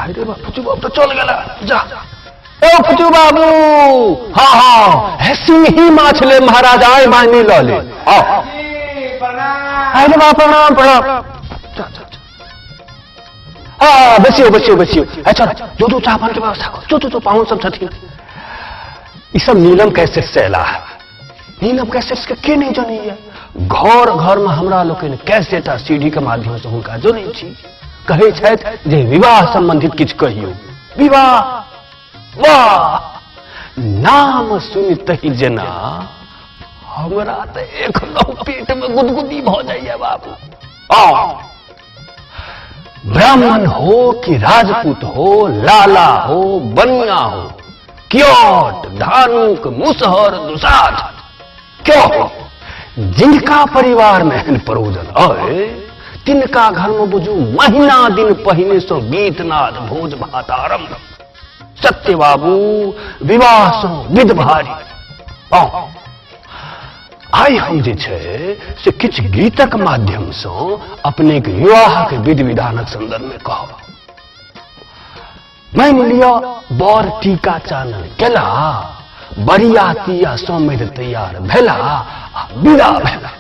अरे बा फुचू बाबू तो चल गया जा ओ फुचू बाबू हाँ हाँ है सिंही माछले महाराज आए मायने लो ले अरे बा प्रणाम प्रणाम हाँ बसियो बसियो बसियो अच्छा जो चाह पान के व्यवस्था करो जो पाहुन सब छथिन ये सब नीलम कैसे सेला है नीलम कैसे इसके के नहीं जानी है घर घर में हमरा लोग कैसे सीढ़ी के माध्यम से हुनका जोड़े छी कहे छथि जे विवाह संबंधित किछ कहियो विवाह वाह नाम सुनते जेना हमरा तो एक पेट में गुदगुदी भ जाइए बाबू ब्राह्मण हो कि राजपूत हो लाला हो बनिया हो क्योट धानुक मुसहर दुसाध क्यों जिनका परिवार में एहन परोजन आए तिनका घर में बुझू महीना दिन पहिने सो गीतनाद भोज भात आरंभ सत्य बाबू विवाह सो विध भारी आई हम जे छे से किछ गीतक माध्यम से अपने के विवाह के विधि विधानक संदर्भ में कहो मान लिया बर टीका चानन केला बरियातिया सौमेध तैयार भेला विदा भेला